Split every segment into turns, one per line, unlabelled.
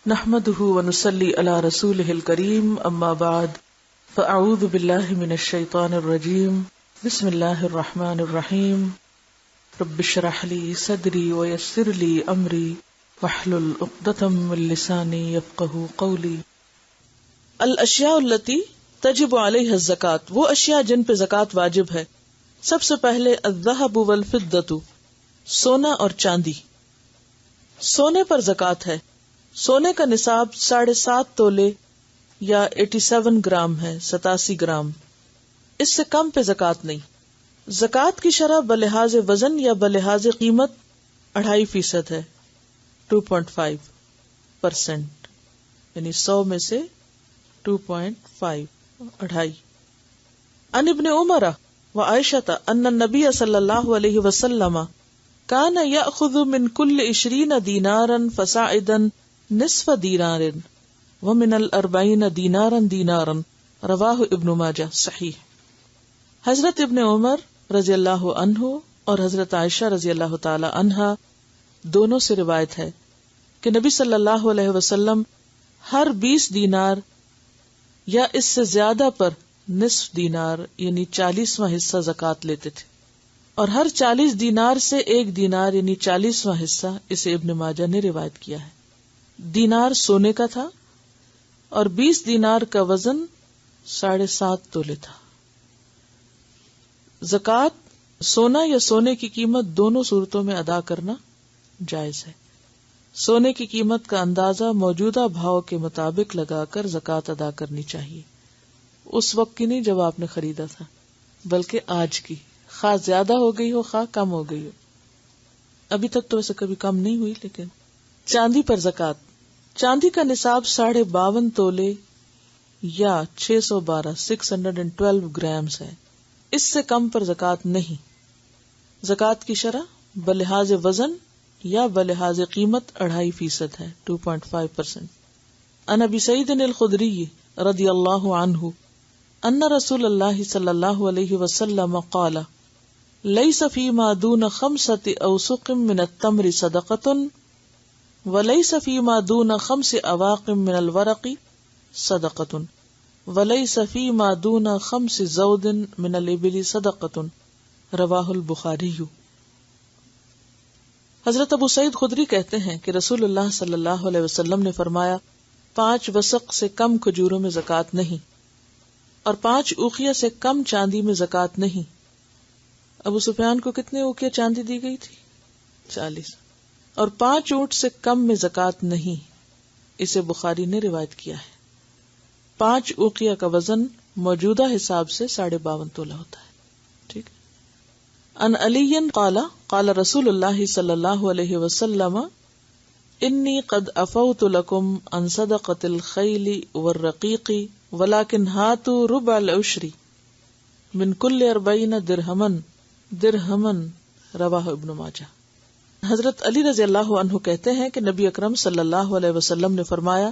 نحمده ونصلي على رسوله الكريم اما بعد فاعوذ بالله من الشيطان الرجيم بسم الله الرحمن الرحيم رب اشرح لي صدري ويسر لي امري واحلل عقدة من لساني يفقهوا قولي. الاشیاء التي تجب عليها الزکاة، وہ اشیاء جن پہ زکوٰۃ واجب ہے. سب سے پہلے الذهب والفضة، سونا اور چاندی. سونے پر زکوٰۃ ہے. سونے کا نصاب 7.5 تولے یا 87 گرام ہے، 87 گرام. اس سے کم پہ زکوٰۃ نہیں. زکوٰۃ کی شرح بلحاظ وزن یا بلحاظ قیمت 2.5% ہے، 2.5%، یعنی 100 میں سے 2.5 2.5. عن ابن عمر وعائشة ان النبی صلی اللہ علیہ وسلم کان یأخذ من کل 20 دینارا فصاعدا نصف دینار ومن 40 دینارا رواہ ابن ماجہ صحیح. حضرت ابن عمر رضی اللہ عنہ اور حضرت عائشہ رضی اللہ تعالی عنہا دونوں سے روایت ہے کہ نبی صلی اللہ علیہ وسلم ہر 20 دینار یا اس سے زیادہ پر نصف دینار یعنی 40واں حصہ زکوٰۃ لیتے تھے، اور ہر 40 دینار سے 1 دینار یعنی 40واں حصہ. اسے ابن ماجہ نے روایت کیا ہے. دینار سونے کا تھا اور 20 دینار کا وزن 7.5 تولے تھا. زکوٰۃ سونا یا سونے کی قیمت دونوں صورتوں میں ادا کرنا جائز ہے. سونے کی قیمت کا اندازہ موجودہ بھاؤ کے مطابق لگا کر زکوٰۃ ادا کرنی چاہیے. اس وقت کی نہیں جب آپ نے خریدا تھا، بلکہ آج کی، خواہ زیادہ ہو گئی ہو خواہ کم ہو گئی ہو. ابھی تک تو ویسے کبھی کم نہیں ہوئی. لیکن چاندی پر زکوٰۃ. چاندی کا نصاب 52.5 تولے یا 612 گرامز ہے. اس سے کم پر زکوٰۃ نہیں. زکوٰۃ کی شرح بلحاظ وزن یا بلحاظ قیمت 2.5% ہے، 2.5%. عن ابی سعید الخدری رضی اللہ عنہ ان رسول اللہ صلی اللہ علیہ وسلم قال لیس فیما دون 5 اوسق من التمر صدقۃ ولیس فیما دون 5 اواق من الورق صدقۃ ولیس فیما دون 5 زود من الابل صدقۃ رواہ البخاری. حضرت ابو سعید خدری کہتے ہیں کہ رسول اللہ صلی اللہ علیہ وسلم نے فرمایا 5 وسق سے کم کھجوروں میں زکوٰۃ نہیں، اور 5 اوقیہ سے کم چاندی میں زکوٰۃ نہیں. ابو سفیان کو کتنے اوقیہ چاندی دی گئی تھی؟ 40. اور 5 اونٹ سے کم میں زکوٰۃ نہیں. اسے بخاری نے روایت کیا ہے. 5 اوقیہ کا وزن موجودہ حساب سے 52.5 تولہ ہوتا ہے. ٹھیک. ان علی قال قال رسول اللہ صلی اللہ علیہ وسلم انی قد افوت لکم عن صدقۃ الخیل والرقیق ولکن ہاتوا ربع العشر من کل 40 درہما رواہ ابن ماجہ. حضرت علی رضی اللہ عنہ کہتے ہیں کہ نبی اکرم صلی اللہ علیہ وسلم نے فرمایا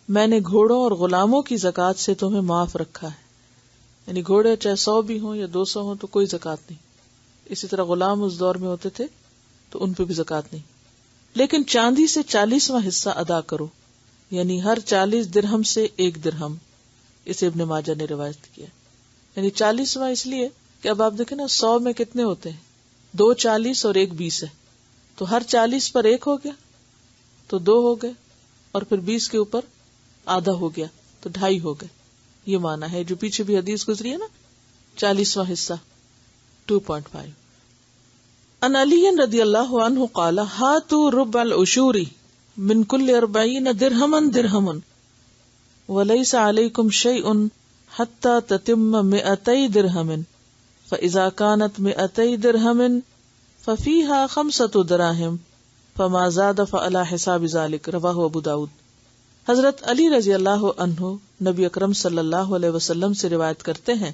میں نے گھوڑوں اور غلاموں کی زکوٰۃ سے تمہیں معاف رکھا ہے. یعنی گھوڑے چاہے 100 بھی ہوں یا 200 ہوں تو کوئی زکوٰۃ نہیں. اسی طرح غلام اس دور میں ہوتے تھے تو ان پہ بھی زکوٰۃ نہیں. لیکن چاندی سے 40واں حصہ ادا کرو، یعنی ہر 40 درہم سے 1 درہم. اسے ابن ماجہ نے روایت کیا. یعنی 40واں اس لیے کہ اب آپ دیکھیں نا 100 میں کتنے ہوتے ہیں، 2 40 اور 1 20 ہے، تو ہر 40 پر 1 ہو گیا تو 2 ہو گئے، اور پھر 20 کے اوپر آدھا ہو گیا تو 2.5 ہو گئے. یہ معنی ہے جو پیچھے بھی حدیث گزری ہے نا، 40واں حصہ 2.5. ان علی رضی اللہ عنہ قال ہاتوا ربع العشور من کل 40 درہما ولیس علیکم شیء حتی تتم 200 درہم فاذا كانت 200 درہم ففیہا 5 دراہم فما زاد فعلی حساب ذلک رواہ ابو داود. حضرت علی رضی اللہ عنہ نبی اکرم صلی اللہ علیہ وسلم سے روایت کرتے ہیں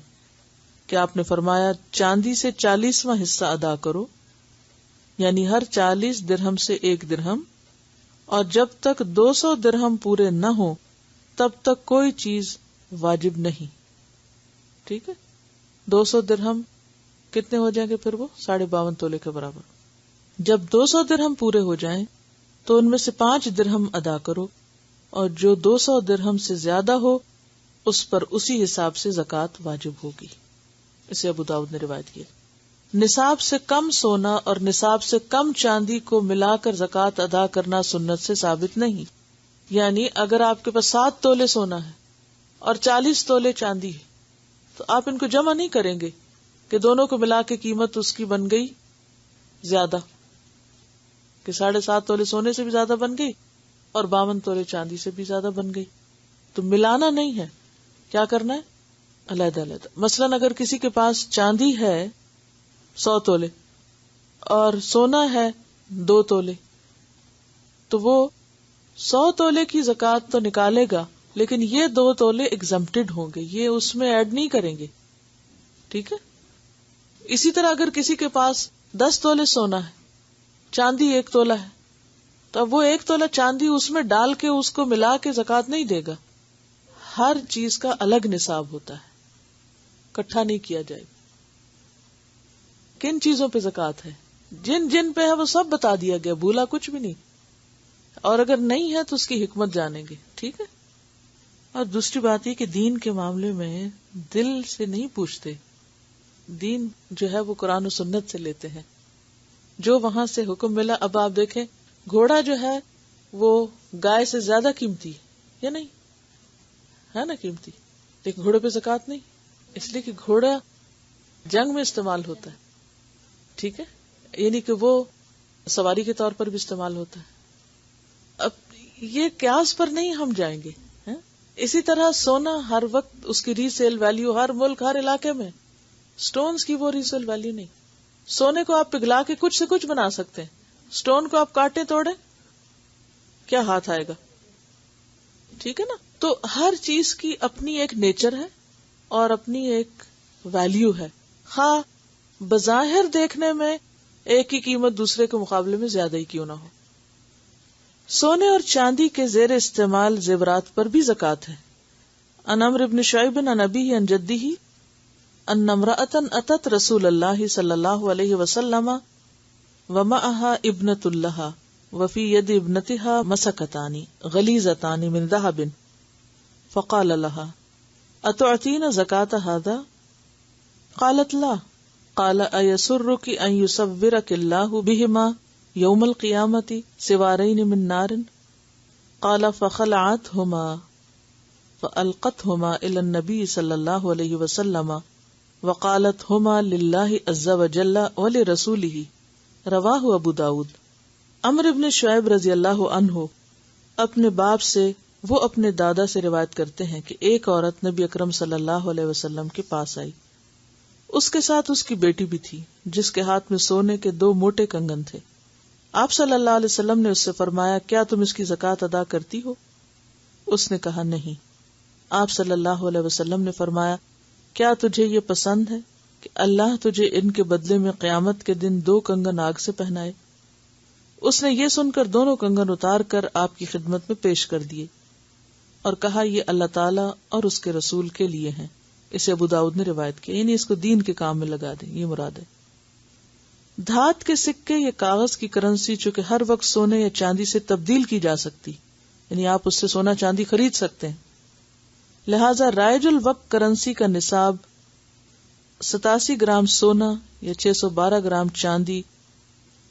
کہ آپ نے فرمایا چاندی سے 40واں حصہ ادا کرو، یعنی ہر 40 درہم سے 1 درہم، اور جب تک 200 درہم پورے نہ ہو تب تک کوئی چیز واجب نہیں. ٹھیک ہے، 200 درہم کتنے ہو جائیں گے پھر؟ وہ 52.5 تولے کے برابر. جب 200 درہم پورے ہو جائیں تو ان میں سے 5 درہم ادا کرو، اور جو 200 درہم سے زیادہ ہو اس پر اسی حساب سے زکوٰۃ واجب ہوگی. اسے ابو داؤد نے روایت کیا. نصاب سے کم سونا اور نصاب سے کم چاندی کو ملا کر زکوٰۃ ادا کرنا سنت سے ثابت نہیں. یعنی اگر آپ کے پاس 7 تولے سونا ہے اور 40 تولے چاندی ہے تو آپ ان کو جمع نہیں کریں گے کہ دونوں کو ملا کے قیمت اس کی بن گئی زیادہ، کہ 7.5 تولے سونے سے بھی زیادہ بن گئی اور 52 تولے چاندی سے بھی زیادہ بن گئی. تو ملانا نہیں ہے، کیا کرنا ہے؟ علیحدہ علیحدہ. مثلاً اگر کسی کے پاس چاندی ہے 100 تولے اور سونا ہے 2 تولے تو وہ 100 تولے کی زکوٰۃ تو نکالے گا لیکن یہ 2 تولے ایگزمپٹڈ ہوں گے، یہ اس میں ایڈ نہیں کریں گے. ٹھیک ہے. اسی طرح اگر کسی کے پاس 10 تولے سونا ہے، چاندی 1 تولہ ہے، تو اب وہ 1 تولہ چاندی اس میں ڈال کے اس کو ملا کے زکوٰۃ نہیں دے گا. ہر چیز کا الگ نصاب ہوتا ہے، اکٹھا نہیں کیا جائے. کن چیزوں پہ زکوٰۃ ہے، جن جن پہ ہے وہ سب بتا دیا گیا، بھولا کچھ بھی نہیں. اور اگر نہیں ہے تو اس کی حکمت جانیں گے. ٹھیک ہے. اور دوسری بات یہ کہ دین کے معاملے میں دل سے نہیں پوچھتے، دین جو ہے وہ قرآن و سنت سے لیتے ہیں، جو وہاں سے حکم ملا. اب آپ دیکھیں گھوڑا جو ہے وہ گائے سے زیادہ قیمتی یا نہیں ہے نا، قیمتی، لیکن گھوڑے پہ زکوٰۃ نہیں، اس لیے کہ گھوڑا جنگ میں استعمال ہوتا ہے. ٹھیک ہے. یعنی کہ وہ سواری کے طور پر بھی استعمال ہوتا ہے. اب یہ قیاس پر نہیں ہم جائیں گے. اسی طرح سونا ہر وقت اس کی ری سیل ویلیو ہر ملک ہر علاقے میں، سٹونز کی وہ ری سیل ویلیو نہیں. سونے کو آپ پگھلا کے کچھ سے کچھ بنا سکتے ہیں، سٹون کو آپ کاٹے توڑے کیا ہاتھ آئے گا. ٹھیک ہے نا. تو ہر چیز کی اپنی ایک نیچر ہے اور اپنی ایک ویلیو ہے، خواہ بظاہر دیکھنے میں ایک ہی قیمت دوسرے کے مقابلے میں زیادہ ہی کیوں نہ ہو. سونے اور چاندی کے زیر استعمال زیورات پر بھی زکوٰۃ ہے. عن عمرو بن شعیب عن ابیہ عن جدہ ان امرأة اتت رسول اللہ صلی اللہ علیہ وسلم ومعها ابنة لها وفي يد ابنتها مسكتان غليظتان من ذهب فقال لها اتعطين زكاة هذا؟ قالت لا. قال ايسرك ان يصورك الله بهما يوم القيامة سوارين من نار؟ قال فخلعتهما فألقتهما إلى النبي صلى الله عليه وسلم وقالت هما لله عز وجل ولرسوله. رواہ ابو داود. عمرو بن شعیب رضی اللہ عنہ اپنے باپ سے، وہ اپنے دادا سے روایت کرتے ہیں کہ ایک عورت نبی اکرم صلی اللہ علیہ وسلم کے پاس آئی. اس کے ساتھ اس کی بیٹی بھی تھی جس کے ہاتھ میں سونے کے 2 موٹے کنگن تھے. آپ صلی اللہ علیہ وسلم نے اس سے فرمایا کیا تم اس کی زکوٰۃ ادا کرتی ہو؟ اس نے کہا نہیں. آپ صلی اللہ علیہ وسلم نے فرمایا کیا تجھے یہ پسند ہے کہ اللہ تجھے ان کے بدلے میں قیامت کے دن 2 کنگن آگ سے پہنائے؟ اس نے یہ سن کر دونوں کنگن اتار کر آپ کی خدمت میں پیش کر دیے اور کہا یہ اللہ تعالیٰ اور اس کے رسول کے لیے ہیں. اسے ابو داؤد نے روایت کیا. یعنی اس کو دین کے کام میں لگا دیں، یہ مراد ہے. دھات کے سکے یا کاغذ کی کرنسی چونکہ ہر وقت سونے یا چاندی سے تبدیل کی جا سکتی، یعنی آپ اس سے سونا چاندی خرید سکتے ہیں، لہذا رائج الوقت کرنسی کا نصاب 87 گرام سونا یا 612 گرام چاندی،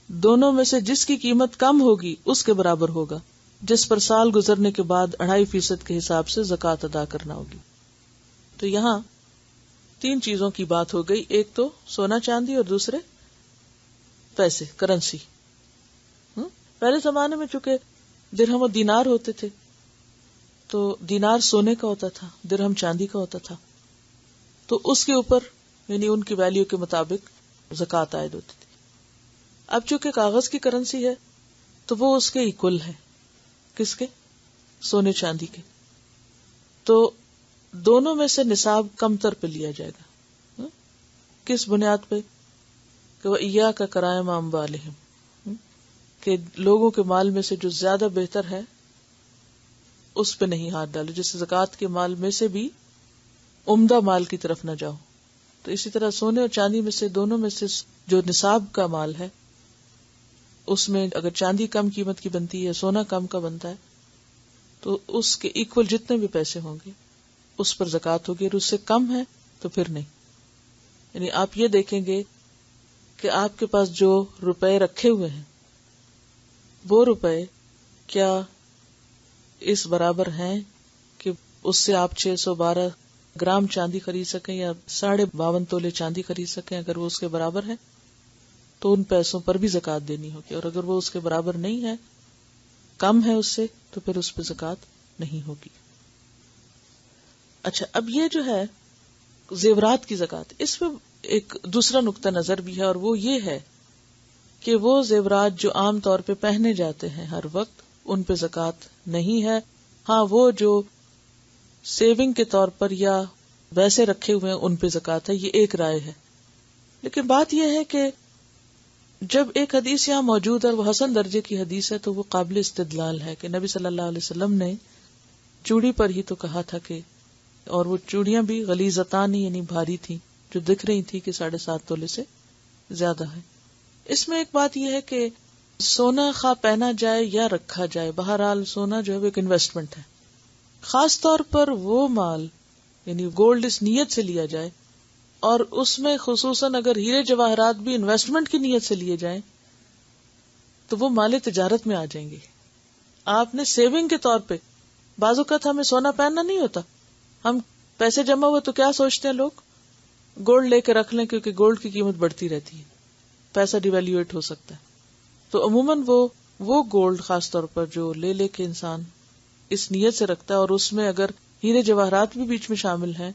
دونوں میں سے جس کی قیمت کم ہوگی اس کے برابر ہوگا، جس پر سال گزرنے کے بعد 2.5% کے حساب سے زکوٰۃ ادا کرنا ہوگی. تو یہاں 3 چیزوں کی بات ہو گئی، ایک تو سونا چاندی اور دوسرے پیسے، کرنسی. پہلے زمانے میں چونکہ درہم و دینار ہوتے تھے تو دینار سونے کا ہوتا تھا، درہم چاندی کا ہوتا تھا، تو اس کے اوپر یعنی ان کی ویلیو کے مطابق زکوٰۃ عائد ہوتی تھی. اب چونکہ کاغذ کی کرنسی ہے تو وہ اس کے ایکول ہے، کس کے؟ سونے چاندی کے. تو دونوں میں سے نصاب کم تر پہ لیا جائے گا. کس بنیاد پہ؟ کہ وَإِيَّاكَ كَرَائِمَ أَمْوَالِهِمْ، کہ لوگوں کے مال میں سے جو زیادہ بہتر ہے اس پہ نہیں ہاتھ ڈالو، جس زکوٰۃ کے مال میں سے بھی عمدہ مال کی طرف نہ جاؤ. تو اسی طرح سونے اور چاندی میں سے دونوں میں سے جو نصاب کا مال ہے اس میں اگر چاندی کم قیمت کی بنتی ہے، سونا کم کا بنتا ہے، تو اس کے ایکول جتنے بھی پیسے ہوں گے اس پر زکوٰۃ ہوگی، اور اس سے کم ہے تو پھر نہیں. یعنی آپ یہ دیکھیں گے کہ آپ کے پاس جو روپے رکھے ہوئے ہیں وہ روپے کیا اس برابر ہیں کہ اس سے آپ 612 گرام چاندی خرید سکیں یا 52.5 تولے چاندی خرید سکیں. اگر وہ اس کے برابر ہے تو ان پیسوں پر بھی زکوٰۃ دینی ہوگی، اور اگر وہ اس کے برابر نہیں ہے، کم ہے اس سے، تو پھر اس پہ زکوٰۃ نہیں ہوگی. اچھا، اب یہ جو ہے زیورات کی زکوٰۃ، اس میں ایک دوسرا نقطہ نظر بھی ہے، اور وہ یہ ہے کہ وہ زیورات جو عام طور پہ پہنے جاتے ہیں ہر وقت، ان پہ زکوٰۃ نہیں ہے. ہاں، وہ جو سیونگ کے طور پر یا ویسے رکھے ہوئے ہیں ان پہ زکوٰۃ ہے. یہ ایک رائے ہے. لیکن بات یہ ہے کہ جب ایک حدیث یہاں موجود ہے، وہ حسن درجے کی حدیث ہے، تو وہ قابل استدلال ہے کہ نبی صلی اللہ علیہ وسلم نے چوڑی پر ہی تو کہا تھا کہ، اور وہ چوڑیاں بھی غلیظتان یعنی بھاری تھیں، جو دکھ رہی تھی کہ 7.5 تولے سے زیادہ ہے. اس میں ایک بات یہ ہے کہ سونا خواہ پہنا جائے یا رکھا جائے، بہرحال سونا جو ہے وہ ایک انویسٹمنٹ ہے. خاص طور پر وہ مال یعنی گولڈ اس نیت سے لیا جائے، اور اس میں خصوصاً اگر ہیرے جواہرات بھی انویسٹمنٹ کی نیت سے لیے جائیں تو وہ مال تجارت میں آ جائیں گے. آپ نے سیونگ کے طور پہ، بعض اوقات ہمیں سونا پہننا نہیں ہوتا، ہم پیسے جمع ہوئے تو کیا سوچتے ہیں لوگ، گولڈ لے کے رکھ لیں کیونکہ گولڈ کی قیمت بڑھتی رہتی ہے، پیسہ ڈیویلیویٹ ہو سکتا ہے. تو عموماً وہ گولڈ خاص طور پر جو لے کے انسان اس نیت سے رکھتا ہے، اور اس میں اگر ہیرے جواہرات بھی بیچ میں شامل ہیں،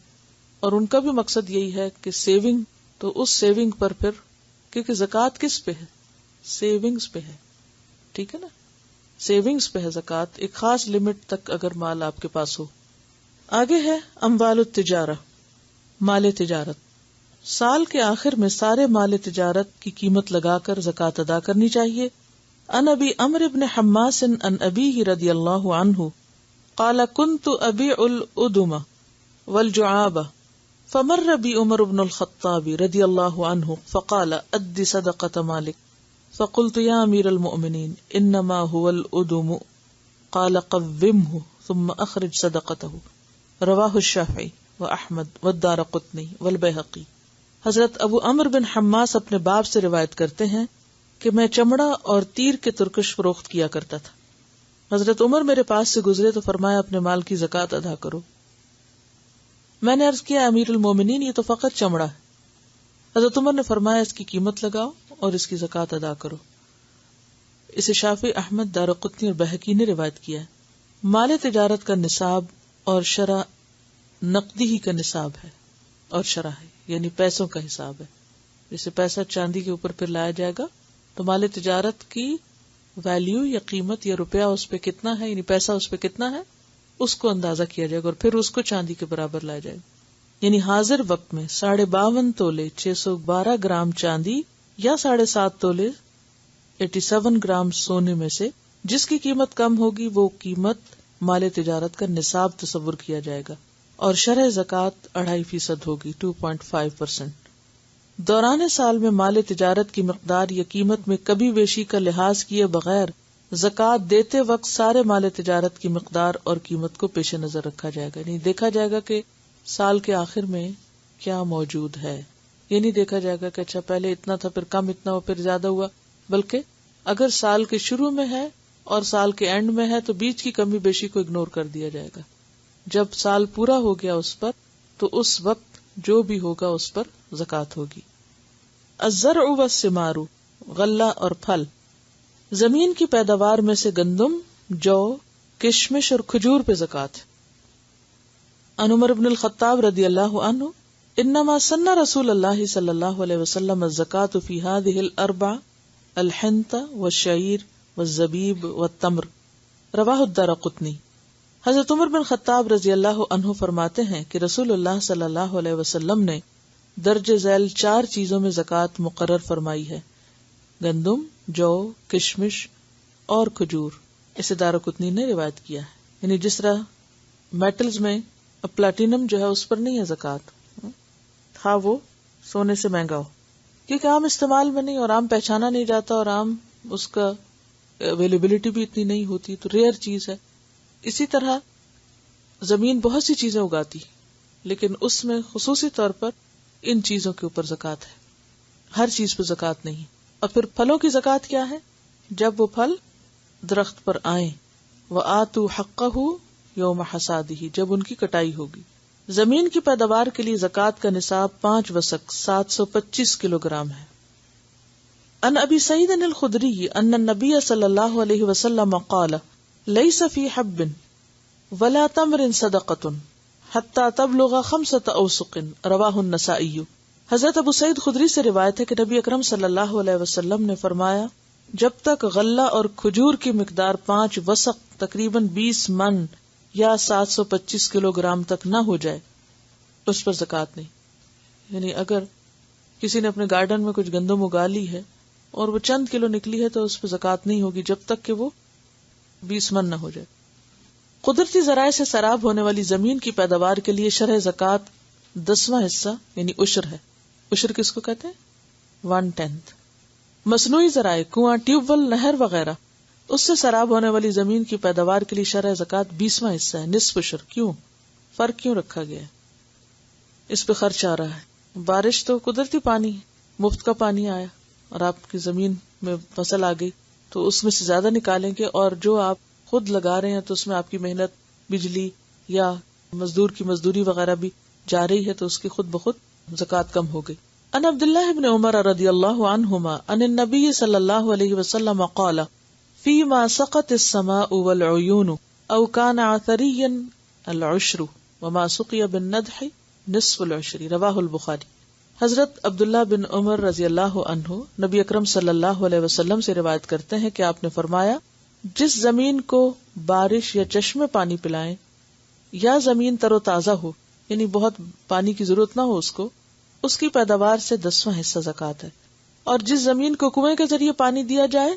اور ان کا بھی مقصد یہی ہے کہ سیونگ، تو اس سیونگ پر پھر، کیونکہ زکوٰۃ کس پہ ہے، سیونگز پہ ہے، ٹھیک ہے نا، سیونگز پہ ہے زکوٰۃ، ایک خاص لمٹ تک اگر مال آپ کے پاس ہو. آگے ہے اموال التجارہ، مال تجارت. سال کے آخر میں سارے مال تجارت کی قیمت لگا کر زکوٰۃ ادا کرنی چاہیے. عن ابی عمرو بن حماس عن ابیہ رضی اللہ عنہ قال كنت ابيع الادم والجعاب فمر بي عمر بن الخطاب رضی اللہ عنہ فقال اد صدقة مالك فقلت يا امير المؤمنين انما هو الادم قال قومه ثم اخرج صدقته. رواہ الشافعی واحمد والدارقطنی والبیہقی. حضرت ابو عمرو بن حماس اپنے باپ سے روایت کرتے ہیں کہ میں چمڑا اور تیر کے ترکش فروخت کیا کرتا تھا. حضرت عمر میرے پاس سے گزرے تو فرمایا اپنے مال کی زکوٰۃ ادا کرو. میں نے عرض کیا امیر المومنین یہ تو فقط چمڑا ہے. حضرت عمر نے فرمایا اس کی قیمت لگاؤ اور اس کی زکوٰۃ ادا کرو. اسے شافعی، احمد، دارقطنی اور بہقی نے روایت کیا ہے. مال تجارت کا نصاب اور شرح نقدی ہی کا نصاب ہے اور شرح ہے، یعنی پیسوں کا حساب ہے. جیسے پیسہ چاندی کے اوپر پھر لایا جائے گا تو مال تجارت کی ویلیو یا قیمت یا روپیہ اس پہ کتنا ہے، یعنی پیسہ اس پہ کتنا ہے، اس کو اندازہ کیا جائے گا اور پھر اس کو چاندی کے برابر لایا جائے گا. یعنی حاضر وقت میں 52.5 تولے 612 گرام چاندی یا 7.5 تولے 87 گرام سونے میں سے جس کی قیمت کم ہوگی وہ قیمت مال تجارت کا نصاب تصور کیا جائے گا، اور شرح زکوٰۃ 2.5% ہوگی، 2.5%. دوران سال میں مال تجارت کی مقدار یا قیمت میں کبھی بیشی کا لحاظ کیے بغیر زکوٰۃ دیتے وقت سارے مال تجارت کی مقدار اور قیمت کو پیش نظر رکھا جائے گا. یعنی دیکھا جائے گا کہ سال کے آخر میں کیا موجود ہے. یہ نہیں دیکھا جائے گا کہ اچھا پہلے اتنا تھا پھر کم اتنا ہوا پھر زیادہ ہوا، بلکہ اگر سال کے شروع میں ہے اور سال کے اینڈ میں ہے تو بیچ کی کمی بیشی کو اگنور کر دیا جائے گا. جب سال پورا ہو گیا اس پر تو اس وقت جو بھی ہوگا اس پر زکوٰۃ ہوگی. الزرع والثمار، غلہ اور پھل. زمین کی پیداوار میں سے گندم، جو، کشمش اور کھجور پہ زکوٰۃ. عن عمر بن الخطاب رضی اللہ عنہ انما سن رسول اللہ صلی اللہ علیہ وسلم الزکوٰۃ فی هذه الاربع الحنطہ والشعیر والزبیب والتمر. رواہ الدارقطنی. حضرت عمر بن خطاب رضی اللہ عنہ فرماتے ہیں کہ رسول اللہ صلی اللہ علیہ وسلم نے درج ذیل 4 چیزوں میں زکوٰۃ مقرر فرمائی ہے: گندم، جو، کشمش اور کھجور. اسے دارقطنی نے روایت کیا ہے. یعنی جس طرح میٹلز میں پلاٹینم جو ہے اس پر نہیں ہے زکوٰۃ، ہاں وہ سونے سے مہنگا ہو، کیونکہ عام استعمال میں نہیں اور عام پہچانا نہیں جاتا اور عام اس کا اویلیبلٹی بھی اتنی نہیں ہوتی، تو ریئر چیز ہے. اسی طرح زمین بہت سی چیزیں اگاتی، لیکن اس میں خصوصی طور پر ان چیزوں کے اوپر زکوٰۃ ہے، ہر چیز پہ زکوٰۃ نہیں۔ اور پھر پھلوں کی زکوٰۃ کیا ہے؟ جب وہ پھل درخت پر آئیں، وَآتُوا حَقَّهُ يَوْمَ حَصَادِهِ، جب ان کی کٹائی ہوگی۔ زمین کی پیداوار کے لیے زکوٰۃ کا نصاب 5 وسق 725 کلو گرام ہے۔ عن ابی سعید الخدری ان النبی صلی اللہ علیہ وسلم قال لیس فی حب ولا تمر صدقۃ حتی تبلغ 5 اوسق، رواہ النسائی۔ حضرت ابو سعید خدری سے روایت ہے کہ نبی اکرم صلی اللہ علیہ وسلم نے فرمایا، جب تک غلہ اور کھجور کی مقدار 5 وسق تقریباً 20 من یا 725 کلو گرام تک نہ ہو جائے اس پر زکوٰۃ نہیں۔ یعنی اگر کسی نے اپنے گارڈن میں کچھ گندم اگا لی ہے اور وہ چند کلو نکلی ہے تو اس پہ زکوٰۃ نہیں ہوگی جب تک کہ وہ 20 من نہ ہو جائے۔ قدرتی ذرائع سے سیراب ہونے والی زمین کی پیداوار کے لیے شرح زکوٰۃ 10واں حصہ یعنی عشر ہے۔ عشر کس کو کہتے ہیں؟ 1/10۔ مصنوعی ذرائع، کنواں، ٹیوب ویل، نہر وغیرہ، اس سے سیراب ہونے والی زمین کی پیداوار کے لیے شرح زکوٰۃ 20واں حصہ ہے، نصف عشر۔ کیوں فرق کیوں رکھا گیا ہے؟ اس پہ خرچ آ رہا ہے۔ بارش تو قدرتی پانی ہے، مفت کا پانی آیا اور آپ کی زمین میں فصل آ گئی تو اس میں سے زیادہ نکالیں گے، اور جو آپ خود لگا رہے ہیں تو اس میں آپ کی محنت، بجلی یا مزدور کی مزدوری وغیرہ بھی جا رہی ہے تو اس کی خود بخود زکوٰۃ کم ہو گئی۔ ان عبداللہ ابن عمر رضی اللہ عنہما ان النبی صلی اللہ علیہ وسلم قال فیما سقط السماء والعیون او کان عثریا العشر وما سقی بالندح نصف العشر، رواہ البخاری۔ حضرت عبداللہ بن عمر رضی اللہ عنہ نبی اکرم صلی اللہ علیہ وسلم سے روایت کرتے ہیں کہ آپ نے فرمایا، جس زمین کو بارش یا چشمے پانی پلائیں یا زمین تر و تازہ ہو، یعنی بہت پانی کی ضرورت نہ ہو اس کی پیداوار سے 10واں حصہ زکوٰۃ ہے، اور جس زمین کو کنویں کے ذریعے پانی دیا جائے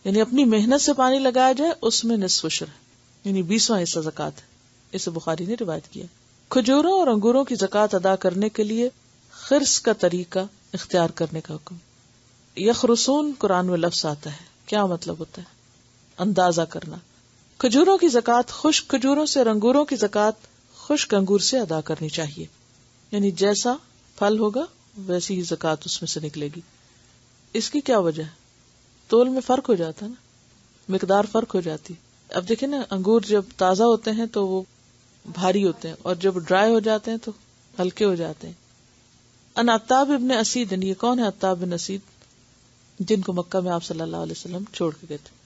یعنی اپنی محنت سے پانی لگایا جائے اس میں نصف عشر ہے، یعنی 20واں حصہ زکوٰۃ ہے۔ اسے بخاری نے روایت کیا۔ کھجوروں اور انگوروں کی زکوٰۃ ادا کرنے کے لیے خرس کا طریقہ اختیار کرنے کا حکم۔ یخرسون قرآن میں لفظ آتا ہے، کیا مطلب ہوتا ہے؟ اندازہ کرنا۔ کھجوروں کی زکوٰۃ خشک کھجوروں سے اور انگوروں کی زکوٰۃ خشک انگور سے ادا کرنی چاہیے، یعنی جیسا پھل ہوگا ویسی ہی زکوٰۃ اس میں سے نکلے گی۔ اس کی کیا وجہ ہے؟ تول میں فرق ہو جاتا ہے نا، مقدار فرق ہو جاتی۔ اب دیکھیں نا، انگور جب تازہ ہوتے ہیں تو وہ بھاری ہوتے ہیں اور جب ڈرائی ہو جاتے ہیں تو ہلکے ہو جاتے ہیں۔ ان عتاب ابن اسید، یہ کون ہے عتاب بن اسید؟ جن کو مکہ میں آپ صلی اللہ علیہ وسلم چھوڑ کے گئے تھے۔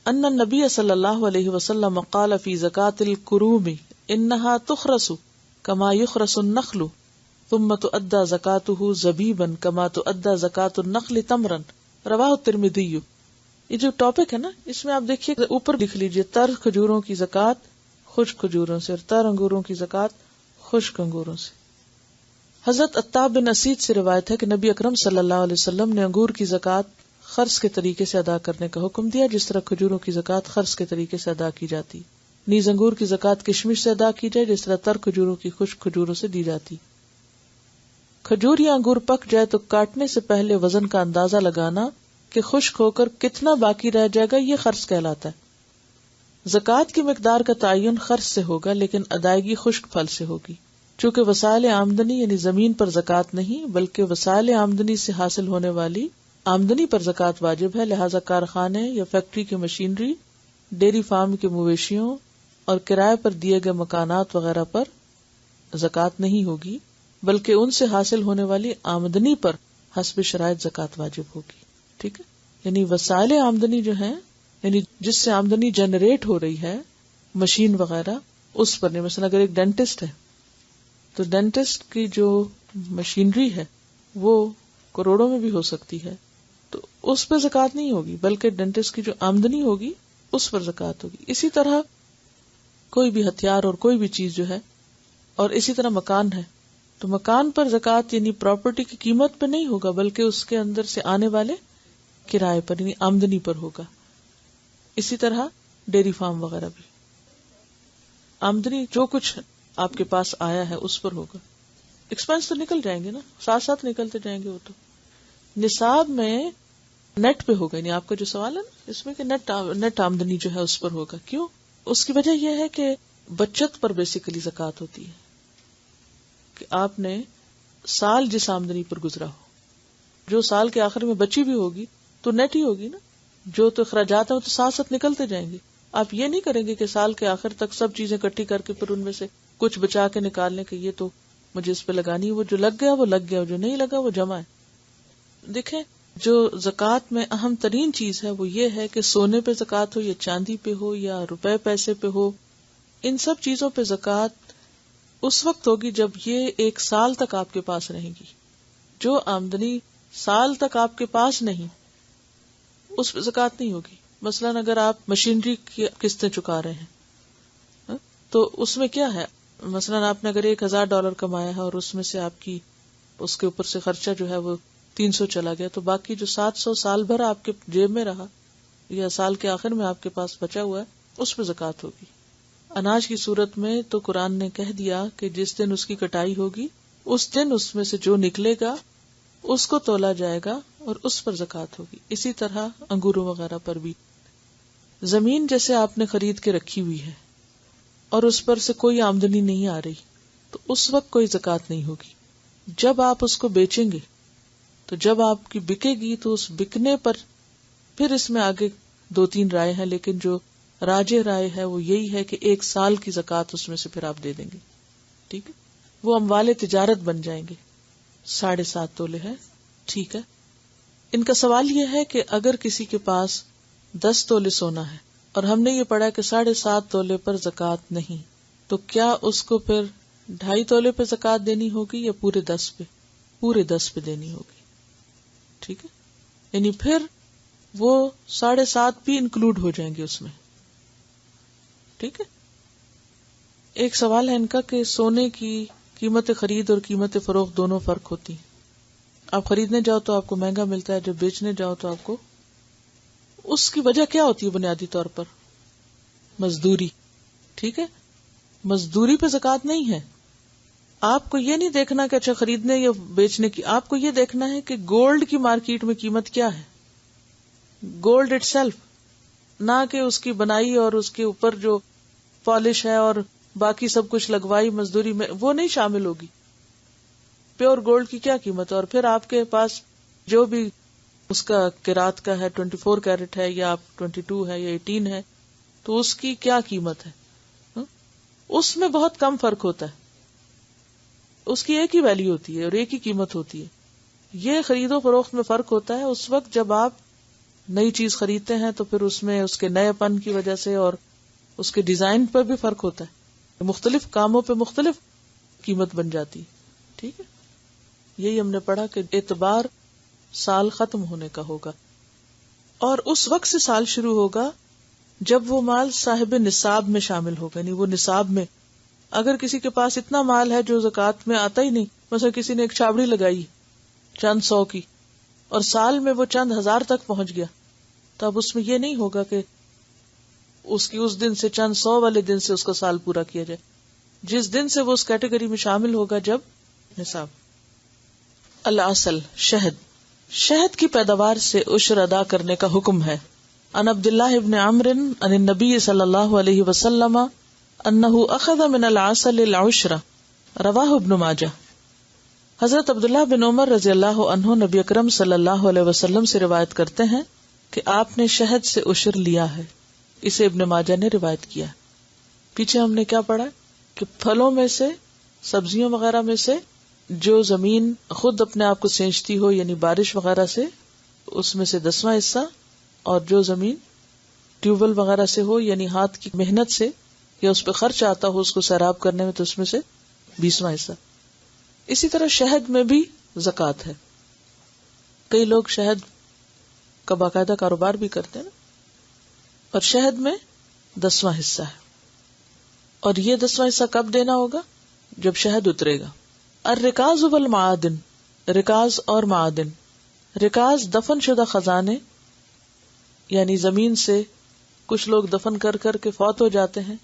ان النبی صلی اللہ علیہ وسلم قال فی زکاۃ الکروم انها تخرس کما یخرس النخل ثم تؤدى زکاتہ زبیبا کما تؤدى زکاۃ النخل تمرا، رواہ الترمذی۔ یہ جو ٹاپک ہے نا، اس میں آپ دیکھیے اوپر لکھ لیجیے، تر کھجوروں کی زکوٰۃ خشک کھجوروں سے اور تر انگوروں کی زکوٰۃ خشک انگوروں سے۔ حضرت عتاب بن اسید سے روایت ہے کہ نبی اکرم صلی اللہ علیہ وسلم نے انگور کی زکوٰۃ خرص کے طریقے سے ادا کرنے کا حکم دیا، جس طرح کھجوروں کی زکوٰۃ خرص کے طریقے سے ادا کی جاتی۔ نیز انگور کی زکوٰۃ کشمش سے ادا کی جائے جس طرح تر کھجوروں کی خشک کھجوروں سے دی جاتی۔ کھجور یا انگور پک جائے تو کاٹنے سے پہلے وزن کا اندازہ لگانا کہ خشک ہو کر کتنا باقی رہ جائے گا، یہ خرص کہلاتا ہے۔ زکوٰۃ کی مقدار کا تعین خرچ سے ہوگا لیکن ادائیگی خشک پھل سے ہوگی، چونکہ وسائل آمدنی یعنی زمین پر زکوٰۃ نہیں بلکہ وسائل آمدنی سے حاصل ہونے والی آمدنی پر زکوٰۃ واجب ہے، لہذا کارخانے یا فیکٹری کی مشینری، ڈیری فارم کے مویشیوں اور کرائے پر دیے گئے مکانات وغیرہ پر زکوٰۃ نہیں ہوگی بلکہ ان سے حاصل ہونے والی آمدنی پر حسب شرائط زکوٰۃ واجب ہوگی۔ ٹھیک ہے، یعنی وسائل آمدنی جو ہیں، یعنی جس سے آمدنی جنریٹ ہو رہی ہے، مشین وغیرہ، اس پر نہیں۔ مثلا اگر ایک ڈینٹسٹ ہے تو ڈینٹسٹ کی جو مشینری ہے وہ کروڑوں میں بھی ہو سکتی ہے، تو اس پہ زکوٰۃ نہیں ہوگی بلکہ ڈینٹسٹ کی جو آمدنی ہوگی اس پر زکوٰۃ ہوگی۔ اسی طرح کوئی بھی ہتھیار اور کوئی بھی چیز جو ہے، اور اسی طرح مکان ہے تو مکان پر زکوٰۃ یعنی پراپرٹی کی قیمت پہ نہیں ہوگا بلکہ اس کے اندر سے آنے والے کرائے پر یعنی آمدنی پر ہوگا۔ اسی طرح ڈیری فارم وغیرہ بھی آمدنی جو کچھ آپ کے پاس آیا ہے اس پر ہوگا۔ ایکسپینس تو نکل جائیں گے نا، ساتھ ساتھ نکلتے جائیں گے۔ وہ تو نصاب میں نیٹ پہ ہوگا، یعنی آپ کا جو سوال ہے نا اس میں کہ نیٹ آمدنی جو ہے اس پر ہوگا۔ کیوں؟ اس کی وجہ یہ ہے کہ بچت پر بیسیکلی زکوٰۃ ہوتی ہے، کہ آپ نے سال جس آمدنی پر گزرا ہو، جو سال کے آخر میں بچی بھی ہوگی تو نیٹ ہی ہوگی نا، جو تو اخراجات ہیں تو ساتھ ساتھ نکلتے جائیں گے. آپ یہ نہیں کریں گے کہ سال کے آخر تک سب چیزیں اکٹھی کر کے پھر ان میں سے کچھ بچا کے نکالنے کے یہ تو مجھے اس پہ لگانی ہے، وہ جو لگ گیا وہ لگ گیا، جو نہیں لگا وہ جمع ہے. دیکھیں جو زکوٰۃ میں اہم ترین چیز ہے وہ یہ ہے کہ سونے پہ زکوٰۃ ہو یا چاندی پہ ہو یا روپے پیسے پہ ہو، ان سب چیزوں پہ زکوٰۃ اس وقت ہوگی جب یہ 1 سال تک آپ کے پاس رہے گی. جو آمدنی سال تک آپ کے پاس نہیں اس پہ زکوٰۃ نہیں ہوگی. مثلاً اگر آپ مشینری کی قسطیں چکا رہے ہیں تو اس میں کیا ہے، مثلاً آپ نے اگر $1,000 کمایا ہے اور اس میں سے آپ کی اس کے اوپر سے خرچہ جو ہے وہ 300 چلا گیا، تو باقی جو 700 سال بھر آپ کے جیب میں رہا یا سال کے آخر میں آپ کے پاس بچا ہوا ہے اس پہ زکوٰۃ ہوگی. اناج کی صورت میں تو قرآن نے کہہ دیا کہ جس دن اس کی کٹائی ہوگی اس دن اس میں سے جو نکلے گا اس کو تولا جائے گا اور اس پر زکوٰۃ ہوگی. اسی طرح انگوروں وغیرہ پر بھی. زمین جیسے آپ نے خرید کے رکھی ہوئی ہے اور اس پر سے کوئی آمدنی نہیں آ رہی تو اس وقت کوئی زکوٰۃ نہیں ہوگی. جب آپ اس کو بیچیں گے تو جب آپ کی بکے گی تو اس بکنے پر پھر اس میں آگے 2-3 رائے ہیں، لیکن جو راجح رائے ہے وہ یہی ہے کہ 1 سال کی زکوٰۃ اس میں سے پھر آپ دے دیں گے. ٹھیک ہے، وہ اموال تجارت بن جائیں گے. 7.5 تولے ہے. ٹھیک ہے. ان کا سوال یہ ہے کہ اگر کسی کے پاس 10 تولے سونا ہے اور ہم نے یہ پڑھا کہ 7.5 تولے پر زکوٰۃ نہیں، تو کیا اس کو پھر 2.5 تولے پہ زکوٰۃ دینی ہوگی یا پورے 10 پہ؟ پورے 10 پہ دینی ہوگی. ٹھیک ہے، یعنی پھر وہ 7.5 بھی انکلوڈ ہو جائیں گے اس میں. ٹھیک ہے. ایک سوال ہے ان کا کہ سونے کی قیمت خرید اور قیمت فروخت دونوں فرق ہوتی ہیں. آپ خریدنے جاؤ تو آپ کو مہنگا ملتا ہے، جب بیچنے جاؤ تو آپ کو، اس کی وجہ کیا ہوتی ہے؟ بنیادی طور پر مزدوری. ٹھیک ہے، مزدوری پہ زکوٰۃ نہیں ہے. آپ کو یہ نہیں دیکھنا کہ اچھا خریدنے یا بیچنے کی، آپ کو یہ دیکھنا ہے کہ گولڈ کی مارکیٹ میں قیمت کیا ہے، گولڈ اٹ سیلف، نہ کہ اس کی بنائی اور اس کے اوپر جو پالش ہے اور باقی سب کچھ لگوائی مزدوری میں وہ نہیں شامل ہوگی. پیور گولڈ کی کیا قیمت ہے، اور پھر آپ کے پاس جو بھی اس کا قیرات کا ہے 24 کیرٹ ہے یا آپ 22 ہے یا 18 ہے تو اس کی کیا قیمت ہے. اس میں بہت کم فرق ہوتا ہے، اس کی ایک ہی ویلیو ہوتی ہے اور ایک ہی قیمت ہوتی ہے. یہ خرید و فروخت میں فرق ہوتا ہے اس وقت جب آپ نئی چیز خریدتے ہیں تو پھر اس میں اس کے نئے پن کی وجہ سے اور اس کے ڈیزائن پر بھی فرق ہوتا ہے، مختلف کاموں پہ مختلف قیمت بن جاتی. ٹھیک ہے، یہی ہم نے پڑھا کہ اعتبار سال ختم ہونے کا ہوگا اور اس وقت سے سال شروع ہوگا جب وہ مال صاحب نصاب میں شامل ہوگا. یعنی وہ نصاب میں، اگر کسی کے پاس اتنا مال ہے جو زکوٰۃ میں آتا ہی نہیں، مثلا کسی نے ایک چھابڑی لگائی چند 100 کی اور سال میں وہ چند 1000 تک پہنچ گیا، تو اب اس میں یہ نہیں ہوگا کہ اس کی اس دن سے چند 100 والے دن سے اس کا سال پورا کیا جائے، جس دن سے وہ اس کیٹیگری میں شامل ہوگا جب نصاب. الاصل شہد کی پیداوار سے عشر ادا کرنے کا حکم ہے. عن عبداللہ ابن عمرو عن النبی صلی اللہ علیہ وسلم انہ اخذ من العسل العشر، رواہ ابن ماجہ. حضرت عبداللہ بن عمر رضی اللہ عنہ نبی اکرم صلی اللہ علیہ وسلم سے روایت کرتے ہیں کہ آپ نے شہد سے عشر لیا ہے. اسے ابن ماجہ نے روایت کیا. پیچھے ہم نے کیا پڑھا کہ پھلوں میں سے، سبزیوں وغیرہ میں سے جو زمین خود اپنے آپ کو سینچتی ہو یعنی بارش وغیرہ سے، اس میں سے 10واں حصہ، اور جو زمین ٹیوبل وغیرہ سے ہو یعنی ہاتھ کی محنت سے یا اس پہ خرچ آتا ہو اس کو سیراب کرنے میں، تو اس میں سے 20واں حصہ. اسی طرح شہد میں بھی زکوٰۃ ہے. کئی لوگ شہد کا باقاعدہ کاروبار بھی کرتے ہیں نا، اور شہد میں 10واں حصہ ہے. اور یہ 10واں حصہ کب دینا ہوگا؟ جب شہد اترے گا. الرکاز والمعادن، رکاز اور معادن. رکاز دفن شدہ خزانے، یعنی زمین سے کچھ لوگ دفن کر کر کے فوت ہو جاتے ہیں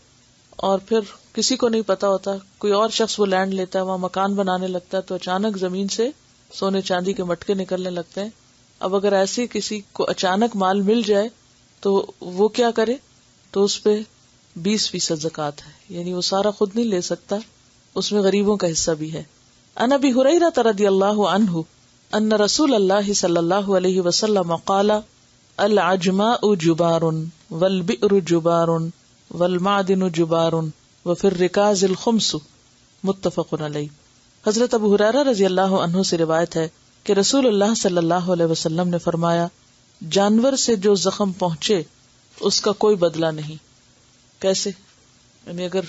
اور پھر کسی کو نہیں پتا ہوتا، کوئی اور شخص وہ لینڈ لیتا ہے، وہاں مکان بنانے لگتا ہے، تو اچانک زمین سے سونے چاندی کے مٹکے نکلنے لگتے ہیں. اب اگر ایسی کسی کو اچانک مال مل جائے تو وہ کیا کرے؟ تو اس پہ 20% زکوٰۃ ہے، یعنی وہ سارا خود نہیں لے سکتا، اس میں غریبوں کا حصہ بھی ہے۔ عن ابی ہریرہ رضی اللہ عنہ ان رسول اللہ صلی اللہ علیہ وسلم قال العجماء جبار والبئر جبار والمعدن جبار وفی الرکاز الخمس، متفق علیہ۔ حضرت ابو ہریرہ رضی اللہ عنہ سے روایت ہے کہ رسول اللہ صلی اللہ علیہ وسلم نے فرمایا، جانور سے جو زخم پہنچے اس کا کوئی بدلہ نہیں۔ کیسے؟ یعنی اگر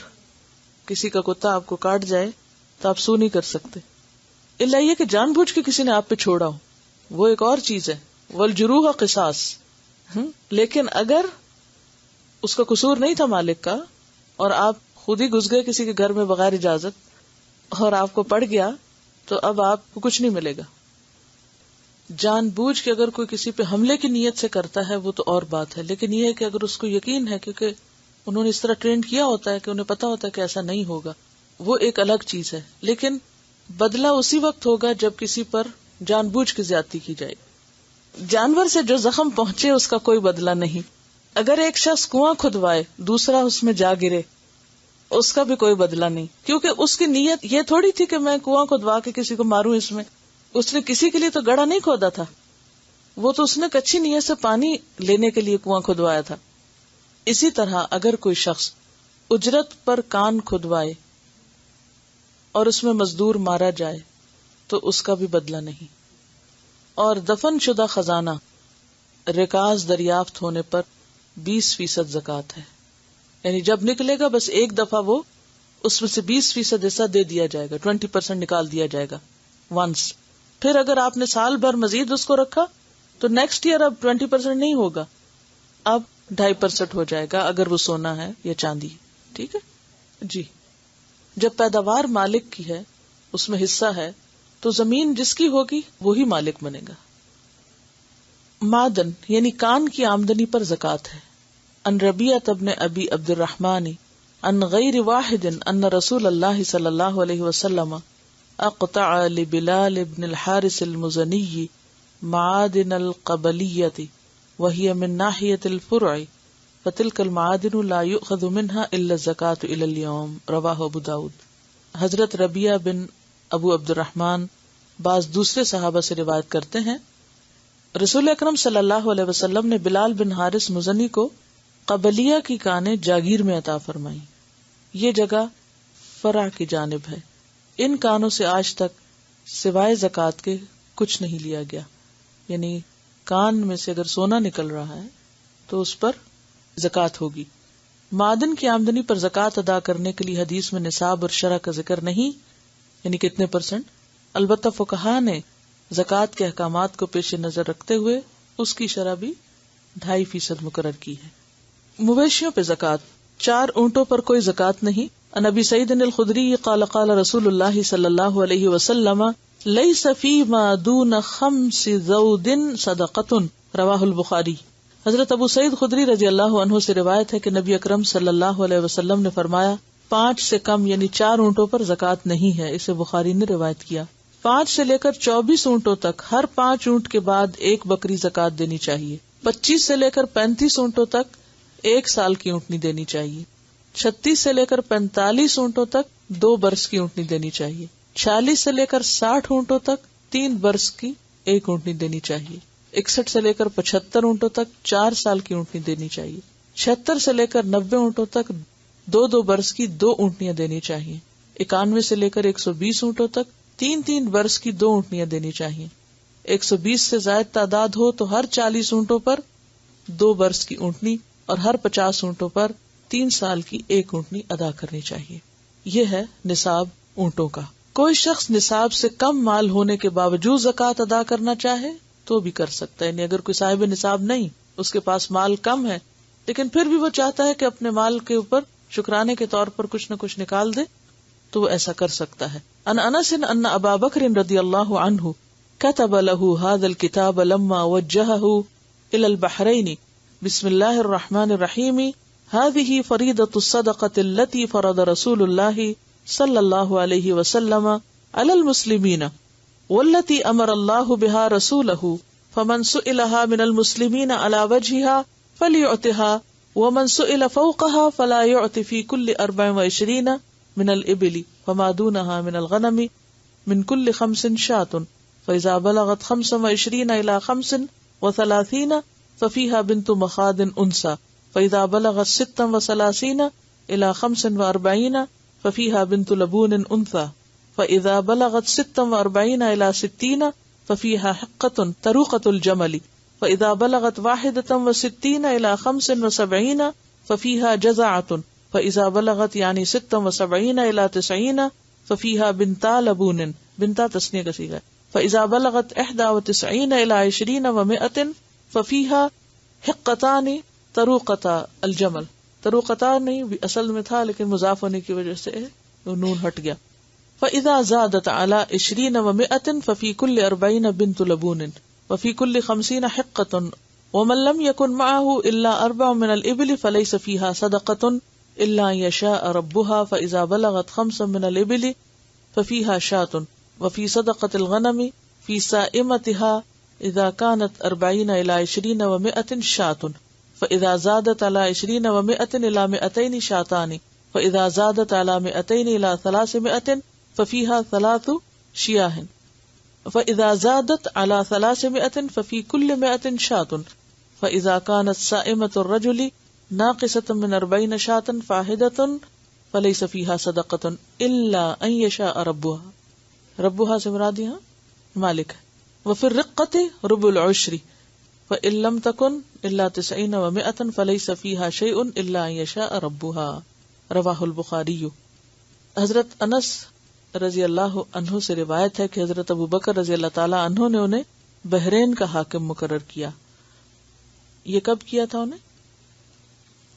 کسی کا کتا آپ کو کاٹ جائے تو آپ سو نہیں کر سکتے، الا یہ کہ جان بوجھ کے کسی نے آپ پہ چھوڑا ہو، وہ ایک اور چیز ہے، والجروح قصاص۔ لیکن اگر اس کا قصور نہیں تھا مالک کا، اور آپ خود ہی گھس گئے کسی کے گھر میں بغیر اجازت اور آپ کو پڑ گیا، تو اب آپ کو کچھ نہیں ملے گا۔ جان بوجھ کے اگر کوئی کسی پہ حملے کی نیت سے کرتا ہے وہ تو اور بات ہے، لیکن یہ ہے کہ اگر اس کو یقین ہے، کیونکہ انہوں نے اس طرح ٹرین کیا ہوتا ہے کہ انہیں پتا ہوتا ہے کہ ایسا نہیں ہوگا، وہ ایک الگ چیز ہے۔ لیکن بدلہ اسی وقت ہوگا جب کسی پر جان بوجھ کے زیادتی کی جائے۔ جانور سے جو زخم پہنچے اس کا کوئی بدلہ نہیں۔ اگر ایک شخص کنواں کھدوائے، دوسرا اس میں جا گرے، اس کا بھی کوئی بدلہ نہیں، کیونکہ اس کی نیت یہ تھوڑی تھی کہ میں کنواں کھدوا کے کسی کو ماروں۔ اس نے کسی کے لیے تو گڑھا نہیں کھودا تھا، وہ تو اس نے کچھی نیت سے پانی لینے کے لیے کنواں کھدوایا تھا۔ اسی طرح اگر کوئی شخص اجرت پر کان کھدوائے اور اس میں مزدور مارا جائے تو اس کا بھی بدلہ نہیں۔ اور دفن شدہ خزانہ رکاز دریافت ہونے پر 20% زکوٰۃ ہے، یعنی جب نکلے گا بس ایک دفعہ وہ اس میں سے 20% حصہ دے دیا جائے گا، 20% نکال دیا جائے گا ونس۔ پھر اگر آپ نے سال بھر مزید اس کو رکھا تو نیکسٹ ایئر اب 20% نہیں ہوگا، اب 2.5% ہو جائے گا اگر وہ سونا ہے یا چاندی۔ ٹھیک ہے جی۔ جب پیداوار مالک کی ہے، اس میں حصہ ہے، تو زمین جس کی ہوگی وہی مالک بنے گا۔ معدن یعنی کان کی آمدنی پر زکوٰۃ ہے۔ ان ربیعۃ بن ابی عبد الرحمن ان غیر واحد ان رسول اللہ صلی اللہ علیہ وسلم اقطع لبلال بن الحارث المزنی معادن القبلیۃ وہی من ناحیۃ الفرع فتلک المعادن لا یؤخذ منها الا الزکاۃ الی اليوم، رواہ ابو داؤد۔ حضرت ربیعہ بن ابو عبد الرحمن بعض دوسرے صحابہ سے روایت کرتے ہیں، رسول اکرم صلی اللہ علیہ وسلم نے بلال بن حارث مزنی کو قبلیہ کی کانیں جاگیر میں عطا فرمائی۔ یہ جگہ فرع کی جانب ہے۔ ان کانوں سے آج تک سوائے زکوٰۃ کے کچھ نہیں لیا گیا، یعنی کان میں سے اگر سونا نکل رہا ہے تو اس پر زکوٰۃ ہوگی۔ معدن کی آمدنی پر زکوٰۃ ادا کرنے کے لیے حدیث میں نصاب اور شرح کا ذکر نہیں، یعنی کتنے %۔ البتہ فقہا نے زکوٰۃ کے احکامات کو پیش نظر رکھتے ہوئے اس کی شرح بھی 2.5% مقرر کی ہے۔ مویشیوں پہ زکوٰۃ، 4 اونٹوں پر کوئی زکوٰۃ نہیں۔ عن ابی سعید الخدری قال قال رسول اللہ صلی اللہ علیہ وسلم لیس فیما دون 5 ذود صدقۃ، رواہ البخاری۔ حضرت ابو سعید خدری رضی اللہ عنہ سے روایت ہے کہ نبی اکرم صلی اللہ علیہ وسلم نے فرمایا 5 سے کم یعنی 4 اونٹوں پر زکوٰۃ نہیں ہے، اسے بخاری نے روایت کیا۔ 5 سے لے کر 24 اونٹوں تک ہر 5 اونٹ کے بعد 1 بکری زکوٰۃ دینی چاہیے۔ 25 سے لے کر 35 اونٹوں تک 1 سال کی اونٹنی دینی چاہیے۔ 36 سے لے کر 45 اونٹوں تک 2 برس کی اونٹنی دینی چاہیے۔ 46 سے لے کر 60 اونٹوں تک 3 برس کی 1 اونٹنی دینی چاہیے۔ 61 سے لے کر 75 اونٹوں تک 4 سال کی اونٹنی دینی چاہیے۔ 76 سے لے کر 90 اونٹوں تک 2 برس کی 2 اونٹنیاں دینی چاہیے۔ 91 سے لے کر 120 اونٹوں تک 3 برس کی 2 اونٹنیاں دینی چاہیے۔ 120 سے زائد تعداد ہو تو ہر 40 اونٹوں پر 2 برس کی اونٹنی اور ہر 50 اونٹوں پر 3 سال کی 1 اونٹنی ادا کرنی چاہیے۔ یہ ہے نصاب اونٹوں کا۔ کوئی شخص نصاب سے کم مال ہونے کے باوجود زکوٰۃ ادا کرنا چاہے تو بھی کر سکتا ہے، یعنی اگر کوئی صاحب نصاب نہیں، اس کے پاس مال کم ہے لیکن پھر بھی وہ چاہتا ہے کہ اپنے مال کے اوپر شکرانے کے طور پر کچھ نہ کچھ نکال دے تو وہ ایسا کر سکتا ہے۔ ان انس ان ابا بکر رضی اللہ عنہ كتب له هذا الكتاب لما وجهه الى البحرين بسم الله الرحمن الرحيم هذه فريضة الصدقة التي فرض رسول الله صلى الله عليه وسلم على المسلمين والتي امر الله بها رسوله فمن سئلها من المسلمين على وجهها فليعطها ومن سئل فوقها فلا يعطي في كل 24 من الإبل فما دونها من الغنم من كل 5 شاة فإذا بلغت 25 إلى 35 ففيها بنت مخاض أنثى فإذا بلغت 36 إلى 45 ففيها بنت لبون أنثى فإذا بلغت 46 إلى 60 ففيها حقة طروقة الجمل فإذا بلغت 61 إلى 75 ففيها جزعة فإذا بلغت 76 إلى 90 ففيها بنتا لبون بنتا تسنیہ کا صیغہ فإذا بلغت 91 إلى 20 و100 ففيها حقتان طروقتا الجمل. طروقتا نہیں اصل میں تھا لیکن مضاف ہونے کی وجہ سے نون ہٹ گیا. فإذا زادت على 20 و100 ففي كل 40 بنت لبون وفي كل 50 حقة ومن لم يكن معه إلا 4 من الإبل فليس فيها صدقة إلا أن يشاء ربها فإذا بلغت 5 من الإبل ففيها شاة وفي صدقة الغنم في سائمتها إذا كانت 40 إلى 20 و100 شاة فإذا زادت على 20 و100 إلى 200 شاتان فإذا زادت على 200 إلى 300 ففيها 3 شياه فإذا زادت على 300 ففي كل 100 شاة فإذا كانت سائمة الرجل ناقصة من 40 شاة فاحدة فليس فيها صدقة إلا أن يشاء ربها. ربها سے مراد یہاں مالک ہے. وفي الرقة ربع العشر فإن لم تكن إلا 90 و100 فليس فيها شيء إلا أن يشاء ربها. رواہ البخاری. حضرت انس رضی اللہ عنہ سے روایت ہے کہ حضرت ابو بکر رضی اللہ تعالی عنہ نے انہیں بحرین کا حاکم مقرر کیا. یہ کب کیا تھا انہیں؟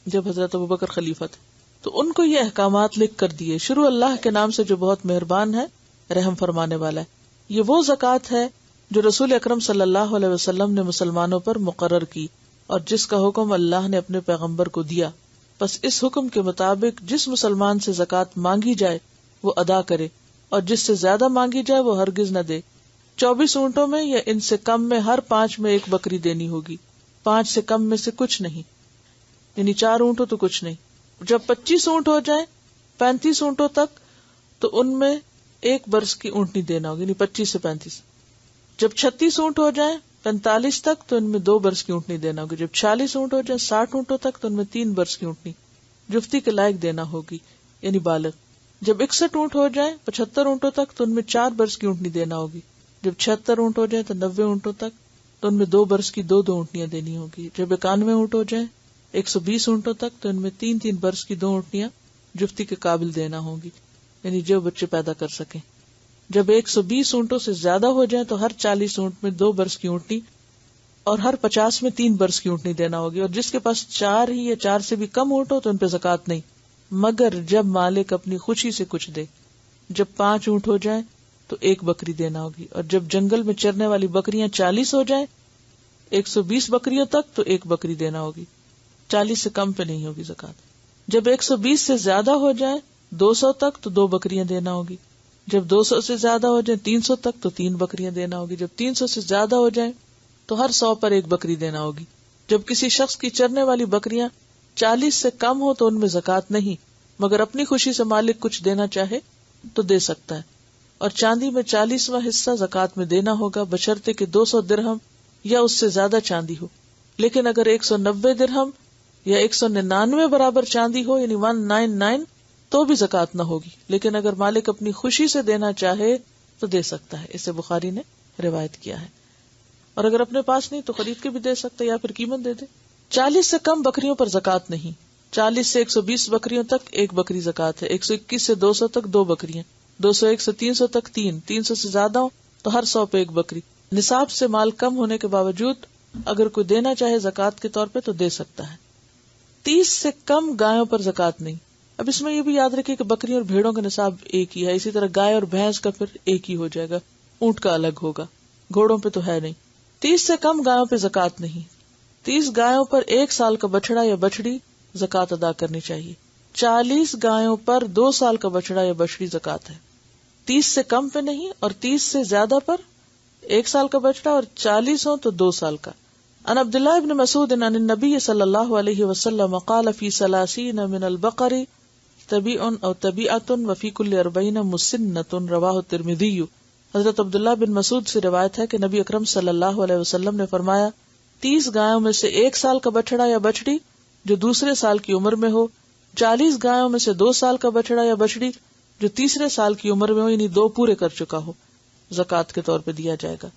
جب حضرت ابو بکر خلیفہ تھے. تو ان کو یہ احکامات لکھ کر دیے. شروع اللہ کے نام سے جو بہت مہربان ہے رحم فرمانے والا ہے. یہ وہ زکوٰۃ ہے جو رسول اکرم صلی اللہ علیہ وسلم نے مسلمانوں پر مقرر کی اور جس کا حکم اللہ نے اپنے پیغمبر کو دیا. بس اس حکم کے مطابق جس مسلمان سے زکوٰۃ مانگی جائے وہ ادا کرے اور جس سے زیادہ مانگی جائے وہ ہرگز نہ دے. 24 اونٹوں میں یا ان سے کم میں ہر 5 میں 1 بکری دینی ہوگی. 5 سے کم میں سے کچھ نہیں، یعنی 4 اونٹ ہو تو کچھ نہیں. جب 25 اونٹ ہو جائیں 35 اونٹوں تک تو ان میں 1 برس کی اونٹنی دینا ہوگی، یعنی 25 سے 35. جب 36 اونٹ ہو جائیں 45 تک تو ان میں 2 برس کی اونٹنی دینا ہوگی. جب 40 اونٹ ہو جائیں 60 اونٹوں تک تو ان میں 3 برس کی اونٹنی جفتی کے لائق دینا ہوگی، یعنی بالغ. جب 61 اونٹ ہو جائیں 75 اونٹوں تک تو ان میں 4 برس کی اونٹنی دینا ہوگی. جب 76 اونٹ ہو جائیں تو 90 اونٹوں تک تو ان میں 2 برس کی 2 اونٹنیاں دینی ہوگی. جب 91 اونٹ ہو جائیں 120 اونٹوں تک تو ان میں 3 برس کی 2 اونٹنیاں جفتی کے قابل دینا ہوگی، یعنی جو بچے پیدا کر سکیں. جب 120 اونٹوں سے زیادہ ہو جائیں تو ہر 40 اونٹ میں 2 برس کی اونٹنی اور ہر 50 میں 3 برس کی اونٹنی دینا ہوگی. اور جس کے پاس 4 ہی یا 4 سے بھی کم اونٹ ہو تو ان پہ زکوٰۃ نہیں، مگر جب مالک اپنی خوشی سے کچھ دے. جب 5 اونٹ ہو جائیں تو 1 بکری دینا ہوگی. اور جب جنگل میں چرنے والی بکریاں 40 ہو جائیں 120 بکریوں تک تو 1 بکری دینا ہوگی. 40 سے کم پہ نہیں ہوگی زکوٰۃ. جب 120 سے زیادہ ہو جائیں 200 تک تو 2 بکریاں دینا ہوگی. جب 200 سے زیادہ ہو جائیں 300 تک تو 3 بکریاں دینا ہوگی. جب 300 سے زیادہ ہو جائیں تو ہر 100 پر 1 بکری دینا ہوگی. جب کسی شخص کی چرنے والی بکریاں 40 سے کم ہو تو ان میں زکوٰۃ نہیں، مگر اپنی خوشی سے مالک کچھ دینا چاہے تو دے سکتا ہے. اور چاندی میں 40واں حصہ زکوٰۃ میں دینا ہوگا بشرطے کہ 200 درہم یا اس سے زیادہ چاندی ہو. لیکن اگر 190 درہم یا 199 برابر چاندی ہو یعنی 199 تو بھی زکوٰۃ نہ ہوگی. لیکن اگر مالک اپنی خوشی سے دینا چاہے تو دے سکتا ہے. اسے بخاری نے روایت کیا ہے. اور اگر اپنے پاس نہیں تو خرید کے بھی دے سکتا ہے یا پھر قیمت دے دے. 40 سے کم بکریوں پر زکوٰۃ نہیں. 40 سے 120 بکریوں تک 1 بکری زکوٰۃ ہے. 121 سے 200 تک 2 بکریاں. 201 سے 300 تک 3. 300 سے زیادہ ہو تو ہر 100 پہ 1 بکری. نصاب سے مال کم ہونے کے باوجود اگر کوئی دینا چاہے زکوٰۃ کے طور پہ تو دے سکتا ہے. 30 سے کم گایوں پر زکوٰۃ نہیں. اب اس میں یہ بھی یاد رکھیے کہ بکریوں اور بھیڑوں کا نصاب ایک ہی ہے. اسی طرح گائے اور بھینس کا پھر ایک ہی ہو جائے گا، اونٹ کا الگ ہوگا، گھوڑوں پہ تو ہے نہیں. 30 سے کم گایوں پہ زکوٰۃ نہیں. 30 گایوں پر 1 سال کا بچڑا یا بچڑی زکوٰۃ ادا کرنی چاہیے. 40 گایوں پر 2 سال کا بچڑا یا بچڑی زکوٰۃ ہے. 30 سے کم پہ نہیں اور 30 سے زیادہ پر 1 سال کا بچڑا اور 40 ہو تو 2 سال کا. عن عبداللہ ابن مسعود عن النبی صلی اللہ علیہ وسلم قال فی 30 من البقر تبیع او تبیعۃ وفی کل 40 مسنۃ رواہ الترمذی۔ حضرت عبداللہ بن مسعود سے روایت ہے کہ نبی اکرم صلی اللہ علیہ وسلم نے فرمایا 30 گایوں میں سے 1 سال کا بچڑا یا بچڑی جو دوسرے سال کی عمر میں ہو، 40 گایوں میں سے 2 سال کا بچڑا یا بچڑی جو تیسرے سال کی عمر میں ہو، یعنی 2 پورے کر چکا ہو، زکوٰۃ کے طور پہ دیا جائے گا۔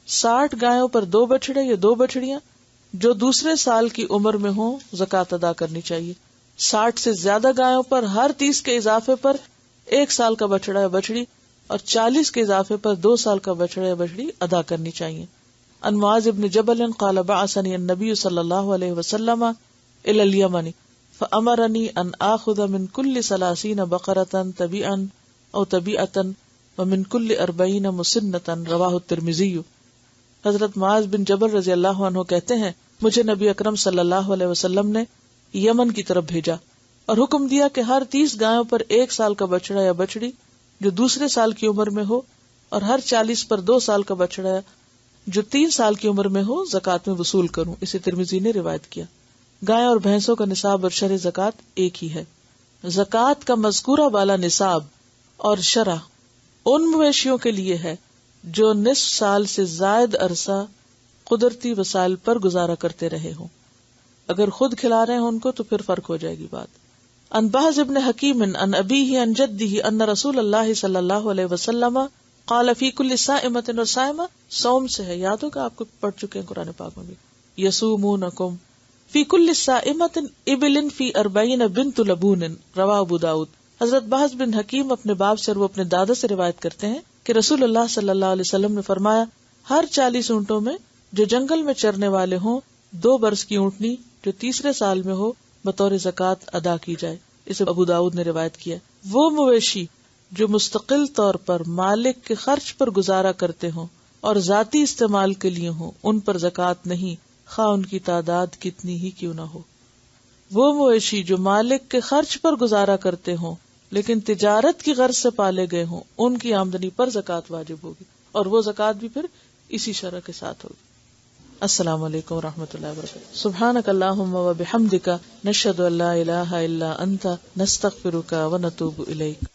60 گایوں پر 2 بچڑے یا 2 بچڑیاں جو دوسرے سال کی عمر میں ہوں، زکوٰۃ ادا کرنی چاہیے۔ 60 سے زیادہ گایوں پر ہر 30 کے اضافے پر 1 سال کا بچڑا یا بچڑی اور 40 کے اضافے پر 2 سال کا بچڑا یا بچڑی ادا کرنی چاہیے۔ عن معاذ بن جبل قال بعثني النبي صلی اللہ علیہ وسلم الى اليمن فامرني ان اخذ من كل 30 بقرة تبيعا او تبيعة ومن كل 40 مسنة رواہ الترمذی۔ حضرت معاذ بن جبل رضی اللہ عنہ کہتے ہیں مجھے نبی اکرم صلی اللہ علیہ وسلم نے یمن کی طرف بھیجا اور حکم دیا کہ ہر 30 گایوں پر 1 سال کا بچڑا یا بچڑی جو دوسرے سال کی عمر میں ہو اور ہر 40 پر 2 سال کا بچڑا جو 3 سال کی عمر میں ہو زکوٰۃ میں وصول کروں۔ اسے ترمذی نے روایت کیا۔ گائے اور بھینسوں کا نصاب اور شرح زکوٰۃ ایک ہی ہے۔ زکوٰۃ کا مذکورہ والا نصاب اور شرح ان مویشیوں کے لیے ہے جو نصف سال سے زائد عرصہ قدرتی وسائل پر گزارا کرتے رہے ہوں۔ اگر خود کھلا رہے ہیں ان کو تو پھر فرق ہو جائے گی بات۔ عن بہز ابن حکیم عن ابیہ عن جدہ ان رسول اللہ صلی اللہ علیہ وسلم قال فی کل صائمۃ، اور صائمہ صوم سے ہے، یاد ہوگا آپ کو پڑھ چکے ہیں قرآن پاک میں بھی۔ یصومونکم فی کل صائمۃ ابل فی 40 بنت لبون رواہ ابو داؤد۔ حضرت بہز بن حکیم اپنے باپ سے اور وہ اپنے دادا سے روایت کرتے ہیں کہ رسول اللہ صلی اللہ علیہ وسلم نے فرمایا ہر 40 اونٹوں میں جو جنگل میں چرنے والے ہوں 2 برس کی اونٹنی جو تیسرے سال میں ہو بطور زکوٰۃ ادا کی جائے۔ اسے ابو داؤد نے روایت کیا۔ وہ مویشی جو مستقل طور پر مالک کے خرچ پر گزارا کرتے ہوں اور ذاتی استعمال کے لیے ہوں ان پر زکوٰۃ نہیں، خواہ ان کی تعداد کتنی ہی کیوں نہ ہو۔ وہ مویشی جو مالک کے خرچ پر گزارا کرتے ہوں لیکن تجارت کی غرض سے پالے گئے ہوں ان کی آمدنی پر زکوٰۃ واجب ہوگی، اور وہ زکوٰۃ بھی پھر اسی شرح کے ساتھ ہوگی۔ السلام علیکم ورحمۃ اللہ وبرکاتہ۔ سبحانک اللہم وبحمدک، نشہد ان لا الہ الا انت، نستغفرک ونتوب الیک۔